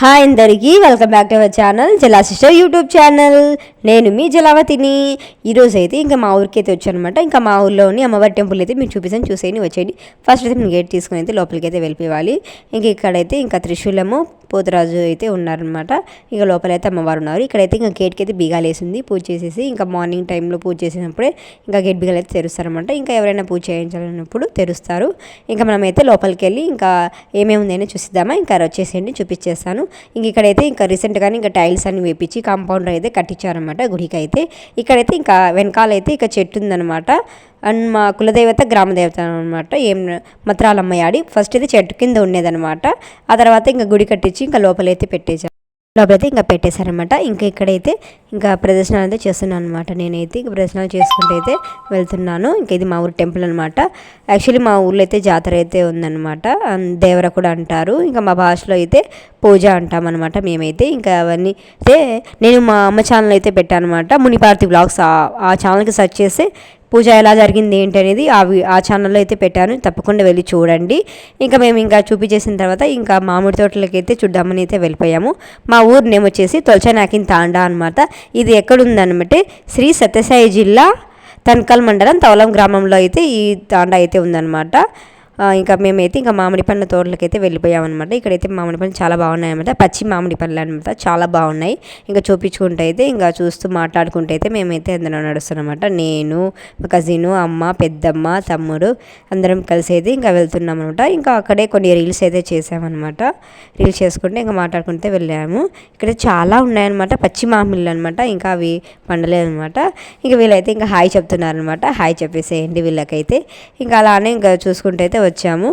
Hi అందరికీ welcome back to our channel Jala sister YouTube channel. నేను మీ జలావతిని. ఈరోజు అయితే ఇంకా మా ఊరికి అయితే వచ్చానమాట. ఇంకా మా ఊర్లోని అమ్మవారి టెంపుల్ అయితే మీకు చూపిస్తాను, చూసేయండి, వచ్చేయండి. ఫస్ట్ అయితే మేము గేట్ తీసుకుని అయితే లోపలికి అయితే వెళ్ళిపోవాలి. ఇంక ఇక్కడైతే ఇంకా త్రిశూలము పోతురాజు అయితే ఉన్నారనమాట. ఇక లోపలైతే అమ్మవారు ఉన్నారు. ఇక్కడైతే ఇంకా గేట్కి అయితే బీగాలు వేసింది, పూజ చేసేసి ఇంకా మార్నింగ్ టైంలో పూజ చేసినప్పుడే ఇంకా గేట్ బీగాలు అయితే తెరుస్తారనమాట. ఇంకా ఎవరైనా పూజ చేయించాలన్నప్పుడు తెరుస్తారు. ఇంకా మనమైతే లోపలికి వెళ్ళి ఇంకా ఏమేమి ఉందని చూసిద్దామా. ఇంకా వచ్చేసేయండి, చూపించేస్తాను. ఇంక ఇక్కడైతే ఇంకా రీసెంట్గానే ఇంకా టైల్స్ అన్ని వేపించి కాంపౌండర్ అయితే కట్టించారనమాట గుడికి అయితే. ఇక్కడైతే ఇంకా వెనకాలైతే ఇక చెట్టు ఉందనమాట. అండ్ మా కులదేవత గ్రామదేవత అనమాట. మత్రాలమ్మయాడి ఫస్ట్ అయితే చెట్టు కింద ఉండేదనమాట. ఆ తర్వాత ఇంకా గుడి కట్టించి ఇంకా లోపలైతే పెట్టేశారు. లోపలైతే ఇంకా పెట్టేశారనమాట. ఇంకా ఇక్కడైతే ఇంకా ప్రదర్శనలు అయితే చేస్తున్నాను అనమాట. నేనైతే ఇంకా ప్రదర్శనలు చేసుకుంటూ అయితే వెళ్తున్నాను. ఇంకా ఇది మా ఊరు టెంపుల్ అనమాట. యాక్చువల్లీ మా ఊర్లో అయితే జాతర అయితే ఉందన్నమాట. దేవర కూడా అంటారు. ఇంకా మా భాషలో అయితే పూజ అంటామన్నమాట మేమైతే. ఇంకా అవన్నీ అయితే నేను మా అమ్మ ఛానల్ అయితే పెట్టాను అనమాట, మునిపార్తి బ్లాగ్స్. ఆ ఛానల్కి సెర్చ్ చేస్తే పూజ ఎలా జరిగింది ఏంటి అనేది ఆ ఛానల్లో అయితే పెట్టాను, తప్పకుండా వెళ్ళి చూడండి. ఇంకా మేము ఇంకా చూపించేసిన తర్వాత ఇంకా మామిడి తోటలకి అయితే చూద్దామని అయితే వెళ్ళిపోయాము. మా ఊరు నేమ్ వచ్చేసి తొలచనాకిన్ తాండా అనమాట. ఇది ఎక్కడుందనమాట, శ్రీ సత్యసాయి జిల్లా తన్కల్ మండలం తౌలం గ్రామంలో అయితే ఈ తాండా అయితే ఉందన్నమాట. ఇంకా మేమైతే ఇంకా మామిడి పండ్ల తోటలకి అయితే వెళ్ళిపోయామన్నమాట. ఇక్కడైతే మామిడి పండ్లు చాలా బాగున్నాయి అనమాట. పచ్చి మామిడి పండ్లు అనమాట, చాలా బాగున్నాయి. ఇంకా చూపించుకుంటూ అయితే ఇంకా చూస్తూ మాట్లాడుకుంటూ అయితే మేమైతే అందులో నడుస్తామన్నమాట. నేను, మా కజిను, అమ్మ, పెద్దమ్మ, తమ్ముడు అందరం కలిసి అయితే ఇంకా వెళ్తున్నాం అనమాట. ఇంకా అక్కడే కొన్ని రీల్స్ అయితే చేసామన్నమాట. రీల్స్ చేసుకుంటే ఇంకా మాట్లాడుకుంటే వెళ్ళాము. ఇక్కడ చాలా ఉన్నాయన్నమాట, పచ్చి మామిళ్ళు అనమాట. ఇంకా అవి పండలేదనమాట. ఇంకా వీళ్ళైతే ఇంకా హాయ్ చెప్తున్నారనమాట. హాయ్ చెప్పేసేయండి వీళ్ళకైతే. ఇంకా అలానే ఇంకా చూసుకుంటే అయితే వచ్చాము.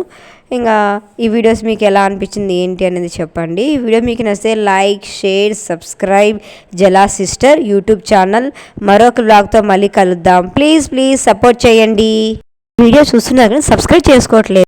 ఇంకా ఈ వీడియోస్ మీకు ఎలా అనిపించింది ఏంటి అనేది చెప్పండి. ఈ వీడియో మీకు నచ్చితే like, share, subscribe Jala sister YouTube channel. మరొక బ్లాగ్తో మళ్ళీ కలుద్దాం. ప్లీజ్ సపోర్ట్ చేయండి. వీడియో చూస్తున్నారు కానీ సబ్స్క్రైబ్ చేసుకోవట్లేదు.